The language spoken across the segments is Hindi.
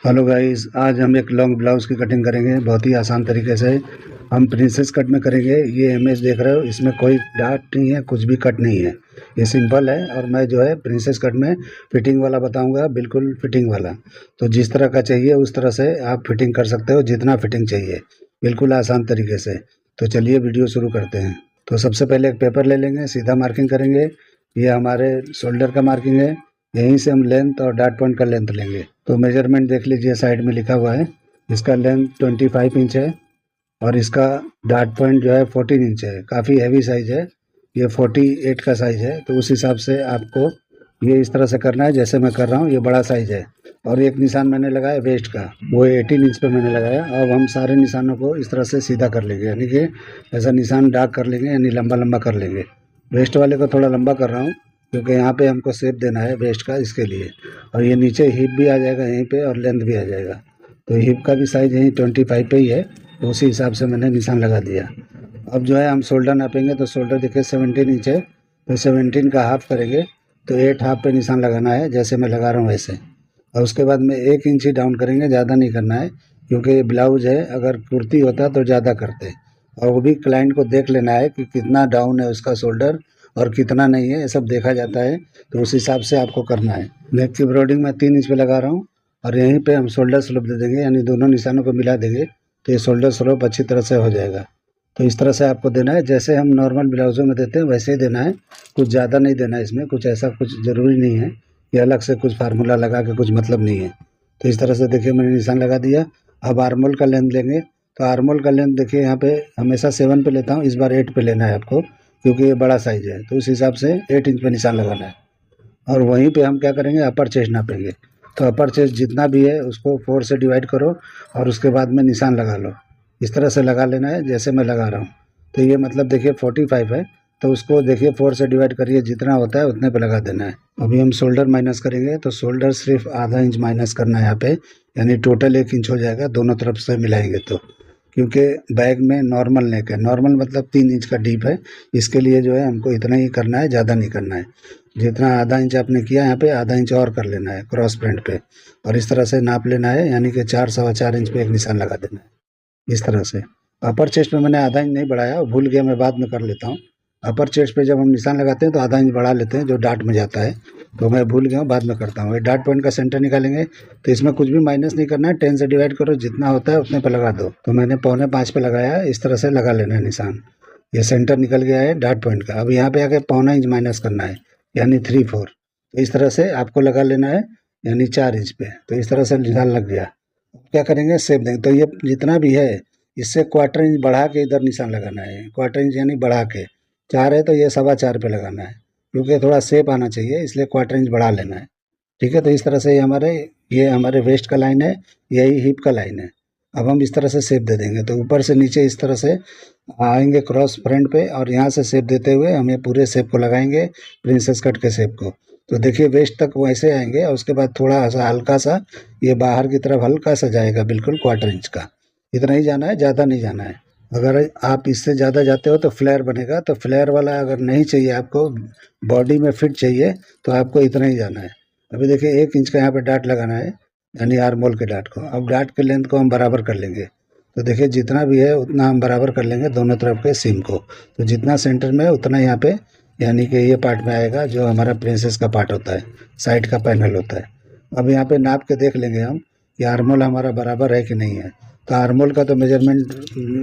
हेलो गाइस, आज हम एक लॉन्ग ब्लाउज़ की कटिंग करेंगे बहुत ही आसान तरीके से। हम प्रिंसेस कट में करेंगे। ये इमेज देख रहे हो, इसमें कोई डार्ट नहीं है, कुछ भी कट नहीं है, ये सिंपल है। और मैं जो है प्रिंसेस कट में फिटिंग वाला बताऊंगा, बिल्कुल फिटिंग वाला। तो जिस तरह का चाहिए उस तरह से आप फिटिंग कर सकते हो, जितना फिटिंग चाहिए, बिल्कुल आसान तरीके से। तो चलिए वीडियो शुरू करते हैं। तो सबसे पहले एक पेपर ले लेंगे, सीधा मार्किंग करेंगे। ये हमारे शोल्डर का मार्किंग है, यहीं से हम लेंथ और डार्ट पॉइंट का लेंथ लेंगे। तो मेजरमेंट देख लीजिए, साइड में लिखा हुआ है। इसका लेंथ 25 इंच है और इसका डार्ट पॉइंट जो है 14 इंच है। काफ़ी हैवी साइज़ है, ये 48 का साइज़ है। तो उस हिसाब से आपको ये इस तरह से करना है जैसे मैं कर रहा हूँ। ये बड़ा साइज़ है। और एक निशान मैंने लगाया वेस्ट का, वो 18 इंच पे मैंने लगाया। अब हम सारे निशानों को इस तरह से सीधा कर लेंगे, यानी कि ऐसा निशान डार्क कर लेंगे, यानी लंबा लंबा कर लेंगे। वेस्ट वाले को थोड़ा लंबा कर रहा हूँ क्योंकि यहाँ पे हमको शेप देना है वेस्ट का, इसके लिए। और ये नीचे हिप भी आ जाएगा यहीं पे और लेंथ भी आ जाएगा। तो हिप का भी साइज़ यहीं 25 पे ही है, तो उसी हिसाब से मैंने निशान लगा दिया। अब जो है हम शोल्डर नापेंगे। तो शोल्डर देखिए 17 इंच है, तो 17 का हाफ करेंगे। तो 8 हाफ पे निशान लगाना है, जैसे मैं लगा रहा हूँ वैसे। और उसके बाद में 1 इंच ही डाउन करेंगे, ज़्यादा नहीं करना है, क्योंकि ये ब्लाउज है। अगर कुर्ती होता तो ज़्यादा करते। और वो भी क्लाइंट को देख लेना है कि कितना डाउन है उसका शोल्डर और कितना नहीं है, ये सब देखा जाता है। तो उस हिसाब से आपको करना है। नेक की ब्रॉडिंग मैं 3 इंच पे लगा रहा हूँ और यहीं पे हम शोल्डर स्लोप दे देंगे, यानी दोनों निशानों को मिला देंगे तो ये शोल्डर स्लोप अच्छी तरह से हो जाएगा। तो इस तरह से आपको देना है, जैसे हम नॉर्मल ब्लाउज़ों में देते हैं वैसे ही देना है। कुछ ज़्यादा नहीं देना है, इसमें कुछ ऐसा कुछ ज़रूरी नहीं है कि अलग से कुछ फार्मूला लगा के कुछ मतलब नहीं है। तो इस तरह से देखिए मैंने निशान लगा दिया। अब आर्मोल का लेंथ लेंगे। तो आर्मोल का लेंथ देखिए, यहाँ पे हमेशा 7 पे लेता हूँ, इस बार 8 पे लेना है आपको, क्योंकि ये बड़ा साइज़ है। तो उस हिसाब से 8 इंच पे निशान लगाना है। और वहीं पे हम क्या करेंगे, अपर चेस्ट नापेंगे। तो अपर चेस्ट जितना भी है उसको 4 से डिवाइड करो और उसके बाद में निशान लगा लो। इस तरह से लगा लेना है जैसे मैं लगा रहा हूँ। तो ये मतलब देखिए 45 है, तो उसको देखिए 4 से डिवाइड करिए, जितना होता है उतने पे लगा देना है। अभी हम शोल्डर माइनस करेंगे। तो शोल्डर सिर्फ आधा इंच माइनस करना है यहाँ पे, यानी टोटल 1 इंच हो जाएगा दोनों तरफ से मिलाएंगे तो। क्योंकि बैग में नॉर्मल नेक है, नॉर्मल मतलब 3 इंच का डीप है। इसके लिए जो है हमको इतना ही करना है, ज़्यादा नहीं करना है। जितना आधा इंच आपने किया, यहाँ पे आधा इंच और कर लेना है क्रॉस फ्रंट पे। और इस तरह से नाप लेना है, यानी कि 4 सवा 4 इंच पे एक निशान लगा देना है इस तरह से। अपर चेस्ट में मैंने आधा इंच नहीं बढ़ाया, भूल गया, मैं बाद में कर लेता हूँ। अपर चेस्ट पे जब हम निशान लगाते हैं तो आधा इंच बढ़ा लेते हैं, जो डार्ट में जाता है। तो मैं भूल गया हूँ, बाद में करता हूँ। ये डार्ट पॉइंट का सेंटर निकालेंगे। तो इसमें कुछ भी माइनस नहीं करना है, 10 से डिवाइड करो, जितना होता है उतने पे लगा दो। तो मैंने 4.25 पे लगाया है, इस तरह से लगा लेना है निशान। ये सेंटर निकल गया है डार्ट पॉइंट का। अब यहाँ पे आके 0.25 इंच माइनस करना है, यानी 3/4। तो इस तरह से आपको लगा लेना है, यानी 4 इंच पे। तो इस तरह से निशान लग गया। अब क्या करेंगे, शेप देंगे। तो ये जितना भी है इससे 1/4 इंच बढ़ा के इधर निशान लगाना है। 1/4 इंच यानी बढ़ा के, 4 है तो ये 4.25 पे लगाना है, क्योंकि थोड़ा शेप आना चाहिए, इसलिए 1/4 इंच बढ़ा लेना है। ठीक है। तो इस तरह से ये हमारे वेस्ट का लाइन है, यही हिप का लाइन है। अब हम इस तरह से शेप दे देंगे। तो ऊपर से नीचे इस तरह से आएंगे क्रॉस फ्रंट पे, और यहाँ से शेप देते हुए हम ये पूरे शेप को लगाएंगे, प्रिंसेस कट के शेप को। तो देखिए वेस्ट तक वैसे आएंगे और उसके बाद थोड़ा सा हल्का सा ये बाहर की तरफ हल्का सा जाएगा, बिल्कुल 1/4 इंच का। इतना ही जाना है, ज़्यादा नहीं जाना है। अगर आप इससे ज़्यादा जाते हो तो फ्लेयर बनेगा। तो फ्लेयर वाला अगर नहीं चाहिए आपको, बॉडी में फिट चाहिए, तो आपको इतना ही जाना है। अभी देखिए 1 इंच का यहाँ पे डार्ट लगाना है, यानी आर्मोल के डार्ट को। अब डार्ट के लेंथ को हम बराबर कर लेंगे। तो देखिए जितना भी है उतना हम बराबर कर लेंगे दोनों तरफ के सीम को। तो जितना सेंटर में है उतना यहाँ पे, यानी कि ये पार्ट में आएगा जो हमारा प्रिंसेस का पार्ट होता है, साइड का पैनल होता है। अब यहाँ पे नाप के देख लेंगे हम कि आर्मोल हमारा बराबर है कि नहीं है। तो आर्मोल का तो मेजरमेंट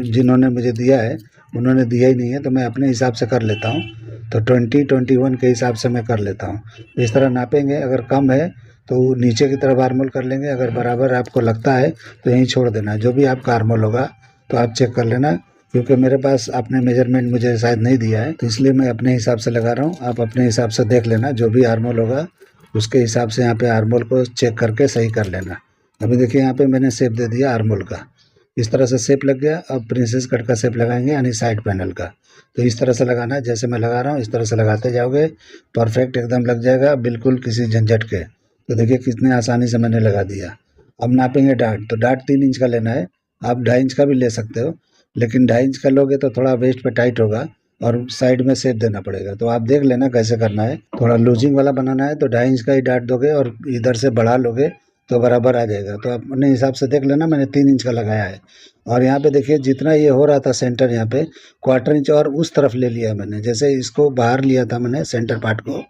जिन्होंने मुझे दिया है उन्होंने दिया ही नहीं है, तो मैं अपने हिसाब से कर लेता हूँ। तो 20-21 के हिसाब से मैं कर लेता हूँ। इस तरह नापेंगे, अगर कम है तो नीचे की तरफ आर्मोल कर लेंगे, अगर बराबर आपको लगता है तो यहीं छोड़ देना है। जो भी आपका आर्मोल होगा तो आप चेक कर लेना, क्योंकि मेरे पास आपने मेजरमेंट मुझे शायद नहीं दिया है, तो इसलिए मैं अपने हिसाब से लगा रहा हूँ। आप अपने हिसाब से देख लेना, जो भी आर्मोल होगा उसके हिसाब से यहाँ पे आर्मोल को चेक करके सही कर लेना। अभी देखिए यहाँ पे मैंने शेप दे दिया आर्मोल का, इस तरह से शेप लग गया। अब प्रिंसेस कट का शेप लगाएंगे, यानी साइड पैनल का। तो इस तरह से लगाना है, जैसे मैं लगा रहा हूँ इस तरह से लगाते जाओगे, परफेक्ट एकदम लग जाएगा, बिल्कुल किसी झंझट के। तो देखिए कितने आसानी से मैंने लगा दिया। अब नापेंगे डार्ट। तो डार्ट 3 इंच का लेना है। आप 2.5 इंच का भी ले सकते हो, लेकिन 2.5 इंच का लोगे तो थोड़ा वेस्ट पे टाइट होगा और साइड में शेप देना पड़ेगा। तो आप देख लेना कैसे करना है। थोड़ा लूजिंग वाला बनाना है तो 2.5 इंच का ही डार्ट दोगे, और इधर से बढ़ा लोगे तो बराबर आ जाएगा। तो आप अपने हिसाब से देख लेना, मैंने 3 इंच का लगाया है। और यहाँ पे देखिए जितना ये हो रहा था सेंटर, यहाँ पे 1/4 इंच और उस तरफ ले लिया है मैंने। जैसे इसको बाहर लिया था मैंने सेंटर पार्ट को,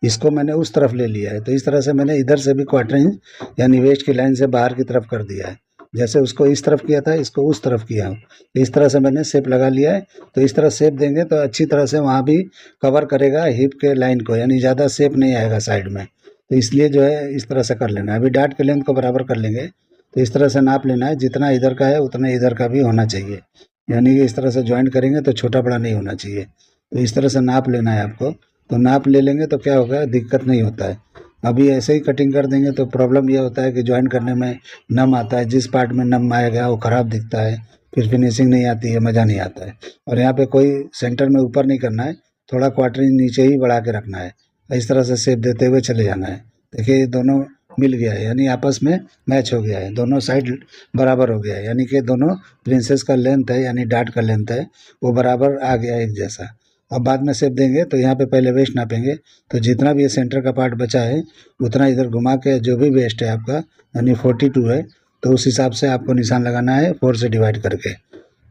इसको मैंने उस तरफ ले लिया है। तो इस तरह से मैंने इधर से भी 1/4 इंच यानी वेस्ट की लाइन से बाहर की तरफ कर दिया है। जैसे उसको इस तरफ किया था, इसको उस तरफ किया हूँ। इस तरह से मैंने शेप लगा लिया है। तो इस तरह शेप देंगे तो अच्छी तरह से वहाँ भी कवर करेगा हिप के लाइन को, यानी ज़्यादा शेप नहीं आएगा साइड में। तो इसलिए जो है इस तरह से कर लेना है। अभी डार्ट के लेंथ को बराबर कर लेंगे। तो इस तरह से नाप लेना है, जितना इधर का है उतना इधर का भी होना चाहिए। यानी कि इस तरह से जॉइंट करेंगे तो छोटा बड़ा नहीं होना चाहिए। तो इस तरह से नाप लेना है आपको। तो नाप ले लेंगे तो क्या होगा, दिक्कत नहीं होता है। अभी ऐसे ही कटिंग कर देंगे तो प्रॉब्लम ये होता है कि जॉइंट करने में नम आता है। जिस पार्ट में नम आएगा वो ख़राब दिखता है, फिर फिनिशिंग नहीं आती है, मज़ा नहीं आता है। और यहाँ पे कोई सेंटर में ऊपर नहीं करना है, थोड़ा 1/4 इंच नीचे ही बढ़ा के रखना है। इस तरह से शेप देते हुए चले जाना है। देखिए ये दोनों मिल गया है, यानी आपस में मैच हो गया है, दोनों साइड बराबर हो गया है। यानी कि दोनों प्रिंसेस का लेंथ है, यानी डार्ट का लेंथ है, वो बराबर आ गया एक जैसा। अब बाद में शेप देंगे तो यहाँ पे पहले वेस्ट नापेंगे। तो जितना भी ये सेंटर का पार्ट बचा है उतना इधर घुमा के जो भी वेस्ट है आपका, यानी 42 है, तो उस हिसाब से आपको निशान लगाना है 4 से डिवाइड करके।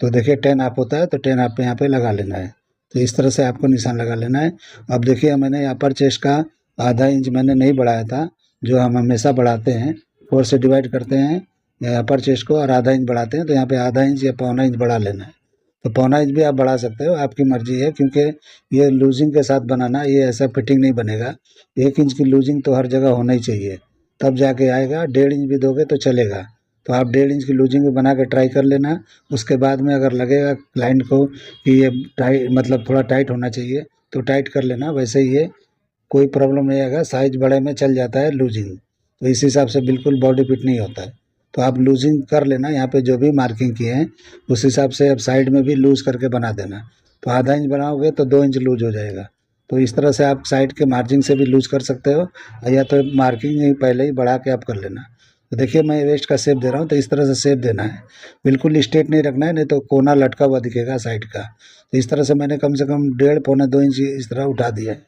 तो देखिए 10 आप होता है तो 10 आप यहाँ पे लगा लेना है। तो इस तरह से आपको निशान लगा लेना है। अब देखिए मैंने अपर चेस्ट का आधा इंच मैंने नहीं बढ़ाया था, जो हम हमेशा बढ़ाते हैं। 4 से डिवाइड करते हैं अपर चेस्ट को और आधा इंच बढ़ाते हैं। तो यहाँ पे आधा इंच या पौना इंच बढ़ा लेना है। तो पौना इंच भी आप बढ़ा सकते हो, आपकी मर्जी है, क्योंकि ये लूजिंग के साथ बनाना, ये ऐसा फिटिंग नहीं बनेगा। 1 इंच की लूजिंग तो हर जगह होना ही चाहिए, तब जाके आएगा। 1.5 इंच भी दोगे तो चलेगा। तो आप 1.5 इंच की लूजिंग भी बना के ट्राई कर लेना। उसके बाद में अगर लगेगा क्लाइंट को कि ये टाइट, मतलब थोड़ा टाइट होना चाहिए, तो टाइट कर लेना। वैसे ही ये कोई प्रॉब्लम नहीं आएगा, साइज बड़े में चल जाता है लूजिंग। तो इस हिसाब से बिल्कुल बॉडी फिट नहीं होता है। तो आप लूजिंग कर लेना, यहाँ पे जो भी मार्किंग किए हैं उस हिसाब से अब साइड में भी लूज़ करके बना देना। तो आधा इंच बनाओगे तो 2 इंच लूज हो जाएगा। तो इस तरह से आप साइड के मार्जिन से भी लूज़ कर सकते हो, या तो मार्किंग ही पहले ही बढ़ा के आप कर लेना। तो देखिए मैं वेस्ट का शेप दे रहा हूँ, तो इस तरह से शेप देना है, बिल्कुल स्ट्रेट नहीं रखना है, नहीं तो कोना लटका हुआ दिखेगा साइड का। तो इस तरह से मैंने कम से कम 1.5 पौने 2 इंच इस तरह उठा दिया है।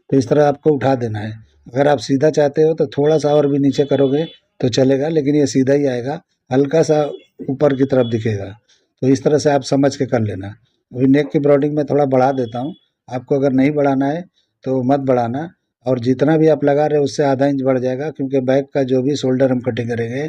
तो इस तरह आपको उठा देना है। अगर आप सीधा चाहते हो तो थोड़ा सा और भी नीचे करोगे तो चलेगा, लेकिन ये सीधा ही आएगा, हल्का सा ऊपर की तरफ दिखेगा। तो इस तरह से आप समझ के कर लेना। अभी नेक की ब्रॉडिंग में थोड़ा बढ़ा देता हूँ, आपको अगर नहीं बढ़ाना है तो मत बढ़ाना। और जितना भी आप लगा रहे हो उससे आधा इंच बढ़ जाएगा, क्योंकि बैक का जो भी शोल्डर हम कटिंग करेंगे,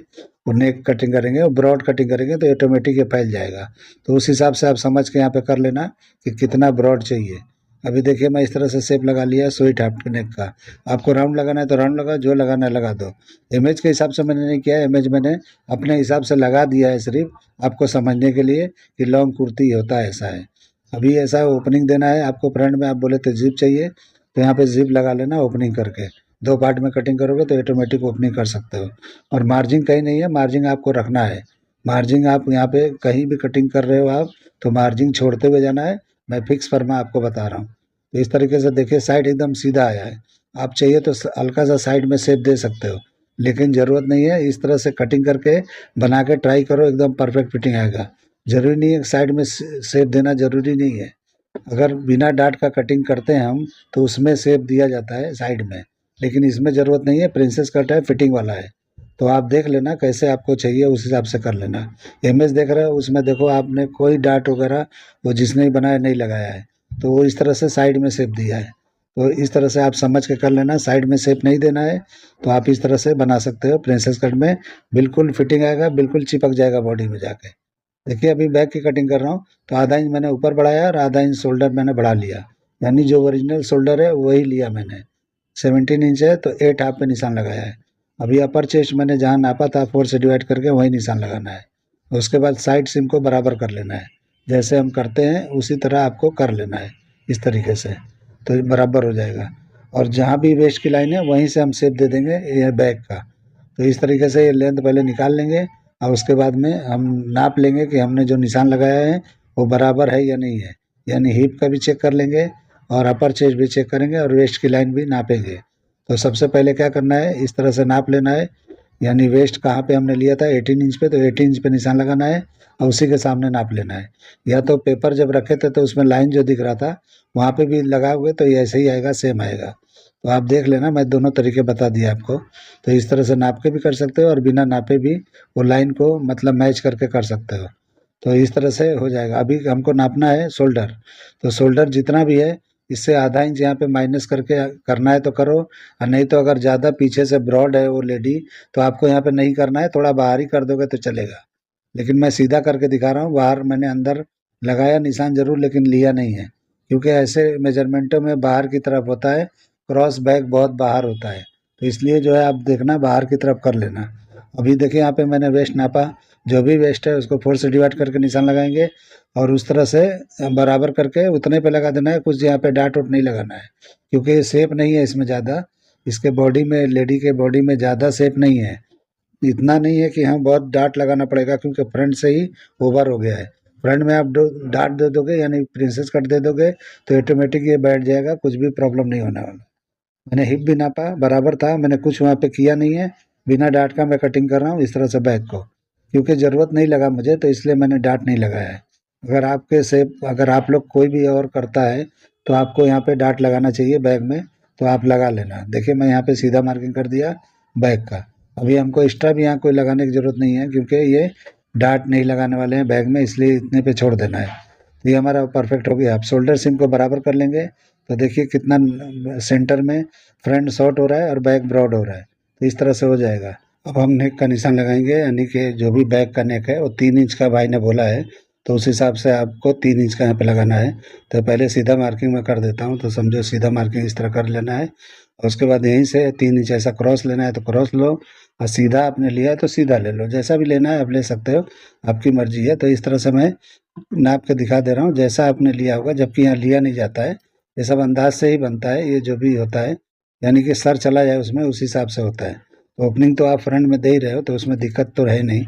वो नेक कटिंग करेंगे और ब्रॉड कटिंग करेंगे तो ऑटोमेटिक ये फैल जाएगा। तो उस हिसाब से आप समझ के यहाँ पे कर लेना कि कितना ब्रॉड चाहिए। अभी देखिए मैं इस तरह से शेप लगा लिया है स्वीट हार्ट नेक का। आपको राउंड लगाना है तो राउंड लगा, जो लगाना है लगा दो। इमेज के हिसाब से मैंने नहीं किया है, इमेज मैंने अपने हिसाब से लगा दिया है, सिर्फ आपको समझने के लिए कि लॉन्ग कुर्ती होता है ऐसा है। अभी ऐसा ओपनिंग देना है आपको फ्रंट में, आप बोले तो जिप चाहिए तो यहाँ पे जिप लगा लेना ओपनिंग करके। 2 पार्ट में कटिंग करोगे तो ऑटोमेटिक ओपनिंग कर सकते हो। और मार्जिन कहीं नहीं है, मार्जिन आपको रखना है। मार्जिन आप यहाँ पे कहीं भी कटिंग कर रहे हो आप तो मार्जिन छोड़ते हुए जाना है। मैं फिक्स फरमा आपको बता रहा हूँ। तो इस तरीके से देखिए साइड एकदम सीधा आया है। आप चाहिए तो हल्का सा साइड में शेप दे सकते हो, लेकिन ज़रूरत नहीं है। इस तरह से कटिंग करके बना के ट्राई करो, एकदम परफेक्ट फिटिंग आएगा। ज़रूरी नहीं है साइड में शेप देना, ज़रूरी नहीं है। अगर बिना डाट का कटिंग करते हैं हम तो उसमें शेप दिया जाता है साइड में, लेकिन इसमें ज़रूरत नहीं है। प्रिंसेस कट है, फिटिंग वाला है। तो आप देख लेना कैसे आपको चाहिए, उस हिसाब से कर लेना। इमेज देख रहे हो उसमें देखो आपने कोई डाट वगैरह वो जिसने भी बनाया नहीं लगाया है, तो वो इस तरह से साइड में शेप दिया है। तो इस तरह से आप समझ के कर लेना। साइड में शेप नहीं देना है तो आप इस तरह से बना सकते हो। प्रिंसेस कट में बिल्कुल फिटिंग आएगा, बिल्कुल चिपक जाएगा बॉडी में जाके। देखिए अभी बैक की कटिंग कर रहा हूँ तो आधा इंच मैंने ऊपर बढ़ाया और आधा इंच शोल्डर मैंने बढ़ा लिया, यानी जो ओरिजिनल शोल्डर है वही लिया मैंने। 17 इंच है तो 8 हाफ पे निशान लगाया है। अभी अपर चेस्ट मैंने जहाँ नापा था 4 से डिवाइड करके वही निशान लगाना है। उसके बाद साइड सिम को बराबर कर लेना है, जैसे हम करते हैं उसी तरह आपको कर लेना है इस तरीके से, तो ये बराबर हो जाएगा। और जहाँ भी वेस्ट की लाइन है वहीं से हम शेप दे देंगे ये बैक का। तो इस तरीके से ये लेंथ पहले निकाल लेंगे और उसके बाद में हम नाप लेंगे कि हमने जो निशान लगाया है वो बराबर है या नहीं है। यानी हिप का भी चेक कर लेंगे और अपर चेस्ट भी चेक करेंगे और वेस्ट की लाइन भी नापेंगे। तो सबसे पहले क्या करना है, इस तरह से नाप लेना है। यानी वेस्ट कहाँ पे हमने लिया था 18 इंच पे, तो 18 इंच पे निशान लगाना है और उसी के सामने नाप लेना है। या तो पेपर जब रखे थे तो उसमें लाइन जो दिख रहा था वहाँ पे भी लगाओगे तो ये ऐसे ही आएगा, सेम आएगा। तो आप देख लेना, मैं दोनों तरीके बता दिए आपको। तो इस तरह से नाप के भी कर सकते हो और बिना नापे भी वो लाइन को मतलब मैच करके कर सकते हो। तो इस तरह से हो जाएगा। अभी हमको नापना है शोल्डर, तो शोल्डर जितना भी है इससे आधा इंच यहाँ पे माइनस करके करना है तो करो, और नहीं तो अगर ज़्यादा पीछे से ब्रॉड है वो लेडी तो आपको यहाँ पे नहीं करना है, थोड़ा बाहर ही कर दोगे तो चलेगा। लेकिन मैं सीधा करके दिखा रहा हूँ, बाहर मैंने अंदर लगाया निशान जरूर लेकिन लिया नहीं है, क्योंकि ऐसे मेजरमेंटों में बाहर की तरफ होता है, क्रॉस बैक बहुत बाहर होता है, तो इसलिए जो है आप देखना बाहर की तरफ कर लेना। अभी देखिए यहाँ पे मैंने वेस्ट नापा, जो भी वेस्ट है उसको 4 से डिवाइड करके निशान लगाएंगे और उस तरह से बराबर करके उतने पे लगा देना है, कुछ यहाँ पे डाट उट नहीं लगाना है, क्योंकि शेप नहीं है इसमें ज़्यादा, इसके बॉडी में, लेडी के बॉडी में ज़्यादा शेप नहीं है, इतना नहीं है कि हाँ बहुत डाट लगाना पड़ेगा, क्योंकि फ्रंट से ही ओवर हो गया है। फ्रंट में आप डाट दे दोगे यानी प्रिंसेस कट दे दोगे तो ऑटोमेटिक ये बैठ जाएगा, कुछ भी प्रॉब्लम नहीं होने वाला। मैंने हिप भी नापा, बराबर था, मैंने कुछ वहाँ पे किया नहीं है, बिना डाट का मैं कटिंग कर रहा हूँ इस तरह से बैक को, क्योंकि ज़रूरत नहीं लगा मुझे तो इसलिए मैंने डाट नहीं लगाया है। अगर आपके से अगर आप लोग कोई भी और करता है तो आपको यहाँ पे डाट लगाना चाहिए बैग में, तो आप लगा लेना। देखिए मैं यहाँ पे सीधा मार्किंग कर दिया बैग का। अभी हमको एक्स्ट्रा भी यहाँ कोई लगाने की ज़रूरत नहीं है, क्योंकि ये डाट नहीं लगाने वाले हैं बैग में, इसलिए इतने पे छोड़ देना है। तो ये हमारा परफेक्ट हो गया। आप शोल्डर सिम को बराबर कर लेंगे तो देखिए कितना सेंटर में फ्रंट शॉर्ट हो रहा है और बैक ब्रॉड हो रहा है, तो इस तरह से हो जाएगा। अब हम नेक का निशान लगाएंगे, यानी कि जो भी बैक का नेक है वो 3 इंच का भाई ने बोला है, तो उस हिसाब से आपको 3 इंच का यहाँ पे लगाना है। तो पहले सीधा मार्किंग मैं कर देता हूँ, तो समझो सीधा मार्किंग इस तरह कर लेना है, और उसके बाद यहीं से 3 इंच ऐसा क्रॉस लेना है तो क्रॉस लो, और सीधा आपने लिया है तो सीधा ले लो, जैसा भी लेना है आप ले सकते हो, आपकी मर्जी है। तो इस तरह से मैं नाप के दिखा दे रहा हूँ जैसा आपने लिया होगा, जबकि यहाँ लिया नहीं जाता है, ये सब अंदाज से ही बनता है, ये जो भी होता है यानी कि सर चला जाए उसमें उस हिसाब से होता है। तो ओपनिंग तो आप फ्रंट में दे ही रहे हो तो उसमें दिक्कत तो है नहीं,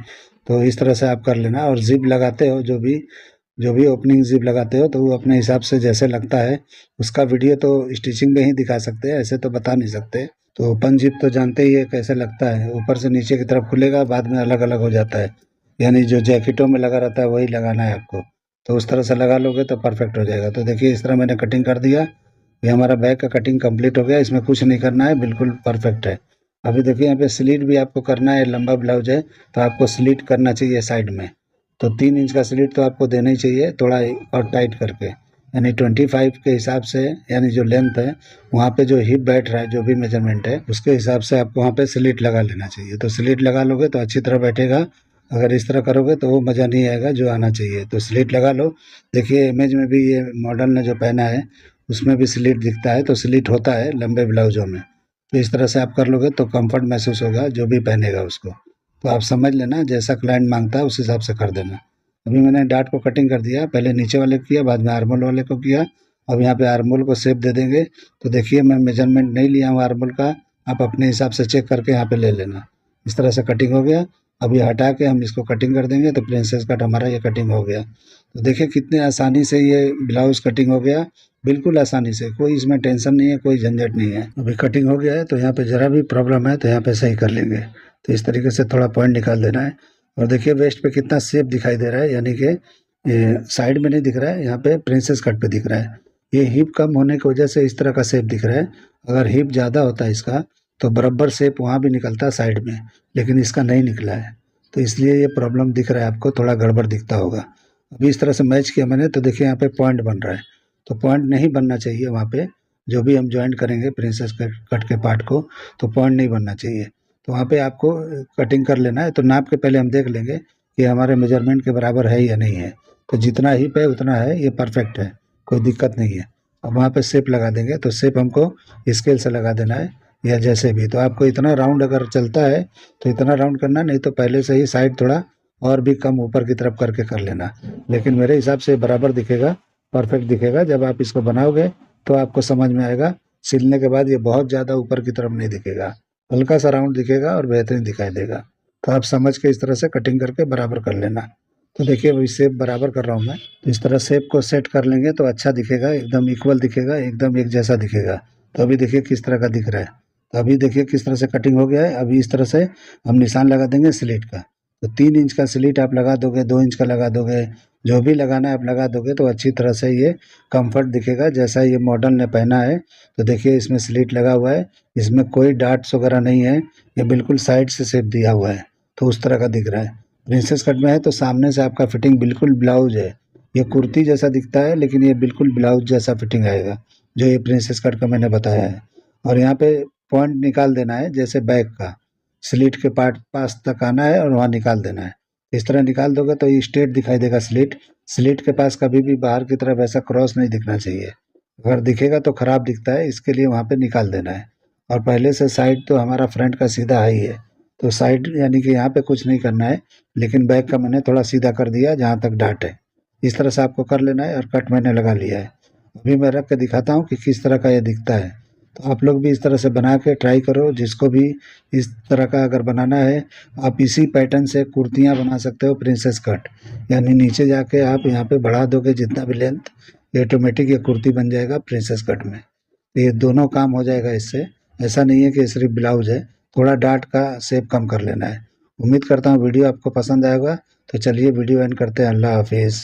तो इस तरह से आप कर लेना। और जिप लगाते हो, जो भी ओपनिंग जिप लगाते हो तो वो अपने हिसाब से जैसे लगता है, उसका वीडियो तो स्टिचिंग में ही दिखा सकते हैं, ऐसे तो बता नहीं सकते। तो ओपन जिप तो जानते ही है कैसे लगता है, ऊपर से नीचे की तरफ खुलेगा, बाद में अलग अलग हो जाता है, यानी जो जैकेटों में लगा रहता है वही लगाना है आपको। तो उस तरह से लगा लोगे तो परफेक्ट हो जाएगा। तो देखिए इस तरह मैंने कटिंग कर दिया, ये हमारा बैक का कटिंग कंप्लीट हो गया, इसमें कुछ नहीं करना है, बिल्कुल परफेक्ट है। अभी देखिए यहाँ पे स्लीट भी आपको करना है, लंबा ब्लाउज है तो आपको स्लीट करना चाहिए साइड में, तो 3 इंच का स्लीट तो आपको देना ही चाहिए, थोड़ा और टाइट करके, यानी 25 के हिसाब से, यानी जो लेंथ है वहाँ पे जो हिप बैठ रहा है, जो भी मेजरमेंट है उसके हिसाब से आपको वहाँ पे स्लीट लगा लेना चाहिए। तो स्लीट लगा लोगे तो अच्छी तरह बैठेगा, अगर इस तरह करोगे तो वो मज़ा नहीं आएगा जो आना चाहिए। तो स्लीट लगा लो। देखिए इमेज में भी ये मॉडल ने जो पहना है उसमें भी स्लीट दिखता है, तो स्लीट होता है लंबे ब्लाउजों में। तो इस तरह से आप कर लोगे तो कंफर्ट महसूस होगा जो भी पहनेगा उसको। तो आप समझ लेना, जैसा क्लाइंट मांगता है उस हिसाब से कर देना। अभी मैंने डार्ट को कटिंग कर दिया, पहले नीचे वाले को किया, बाद में आर्मोल वाले को किया। अब यहाँ पे आर्मोल को शेप दे देंगे, तो देखिए मैं मेजरमेंट नहीं लिया हूँ आर्मोल का, आप अपने हिसाब से चेक करके यहाँ पे ले लेना। इस तरह से कटिंग हो गया। अब ये हटा के हम इसको कटिंग कर देंगे, तो प्रिंसेस कट हमारा ये कटिंग हो गया। तो देखिए कितने आसानी से ये ब्लाउज कटिंग हो गया, बिल्कुल आसानी से, कोई इसमें टेंशन नहीं है, कोई झंझट नहीं है। अभी कटिंग हो गया है, तो यहाँ पे ज़रा भी प्रॉब्लम है तो यहाँ पे सही कर लेंगे। तो इस तरीके से थोड़ा पॉइंट निकाल देना है। और देखिए वेस्ट पे कितना शेप दिखाई दे रहा है, यानी कि ये साइड में नहीं दिख रहा है, यहाँ पे प्रिंसेस कट पे दिख रहा है। ये हिप कम होने की वजह से इस तरह का शेप दिख रहा है। अगर हिप ज़्यादा होता है इसका तो बराबर शेप वहाँ भी निकलता है साइड में, लेकिन इसका नहीं निकला है, तो इसलिए ये प्रॉब्लम दिख रहा है आपको, थोड़ा गड़बड़ दिखता होगा। अभी इस तरह से मैच किया मैंने, तो देखिए यहाँ पे पॉइंट बन रहा है, तो पॉइंट नहीं बनना चाहिए वहाँ पे, जो भी हम ज्वाइंट करेंगे प्रिंसेस कट के पार्ट को, तो पॉइंट नहीं बनना चाहिए। तो वहाँ पे आपको कटिंग कर लेना है। तो नाप के पहले हम देख लेंगे कि हमारे मेजरमेंट के बराबर है या नहीं है, तो जितना हिप है उतना है, ये परफेक्ट है, कोई दिक्कत नहीं है। अब वहाँ पे शेप लगा देंगे, तो शेप हमको स्केल से लगा देना है या जैसे भी। तो आपको इतना राउंड अगर चलता है तो इतना राउंड करना, नहीं तो पहले से ही साइड थोड़ा और भी कम ऊपर की तरफ करके कर लेना। लेकिन मेरे हिसाब से बराबर दिखेगा, परफेक्ट दिखेगा। जब आप इसको बनाओगे तो आपको समझ में आएगा, सिलने के बाद ये बहुत ज़्यादा ऊपर की तरफ नहीं दिखेगा, हल्का सा राउंड दिखेगा और बेहतरीन दिखाई देगा। तो आप समझ के इस तरह से कटिंग करके बराबर कर लेना। तो देखिए अभी शेप बराबर कर रहा हूँ मैं, तो इस तरह शेप को सेट कर लेंगे तो अच्छा दिखेगा, एकदम इक्वल दिखेगा, एकदम एक जैसा दिखेगा। तो अभी देखिए किस तरह का दिख रहा है। तो अभी देखिए किस तरह से कटिंग हो गया है। अभी इस तरह से हम निशान लगा देंगे स्लीट का। तो 3 इंच का स्लिट आप लगा दोगे, 2 इंच का लगा दोगे, जो भी लगाना है आप लगा दोगे तो अच्छी तरह से ये कंफर्ट दिखेगा। जैसा ये मॉडल ने पहना है तो देखिए इसमें स्लिट लगा हुआ है, इसमें कोई डार्ट्स वगैरह नहीं है, ये बिल्कुल साइड से शेप दिया हुआ है, तो उस तरह का दिख रहा है। प्रिंसेस कट में है तो सामने से आपका फिटिंग बिल्कुल ब्लाउज है, ये कुर्ती जैसा दिखता है लेकिन ये बिल्कुल ब्लाउज जैसा फिटिंग आएगा, जो ये प्रिंसेस कट का मैंने बताया है। और यहाँ पे पॉइंट निकाल देना है, जैसे बैक का स्लिट के पार्ट पास तक आना है और वहाँ निकाल देना है। इस तरह निकाल दोगे तो ये स्ट्रेट दिखाई देगा स्लिट। स्लिट के पास कभी भी बाहर की तरफ ऐसा क्रॉस नहीं दिखना चाहिए, अगर दिखेगा तो खराब दिखता है, इसके लिए वहाँ पे निकाल देना है। और पहले से साइड तो हमारा फ्रंट का सीधा है ही है, तो साइड यानी कि यहाँ पे कुछ नहीं करना है, लेकिन बैक का मैंने थोड़ा सीधा कर दिया जहाँ तक डाट है। इस तरह से आपको कर लेना है और कट मैंने लगा लिया है। अभी मैं रख के दिखाता हूँ कि किस तरह का ये दिखता है, तो आप लोग भी इस तरह से बना के ट्राई करो। जिसको भी इस तरह का अगर बनाना है, आप इसी पैटर्न से कुर्तियाँ बना सकते हो प्रिंसेस कट, यानी नीचे जाके आप यहाँ पे बढ़ा दोगे जितना भी लेंथ, ये ऑटोमेटिक ये कुर्ती बन जाएगा प्रिंसेस कट में। तो ये दोनों काम हो जाएगा इससे, ऐसा नहीं है कि सिर्फ ब्लाउज है, थोड़ा डार्ट का शेप कम कर लेना है। उम्मीद करता हूँ वीडियो आपको पसंद आएगा, तो चलिए वीडियो एंड करते हैं। अल्लाह हाफिज़।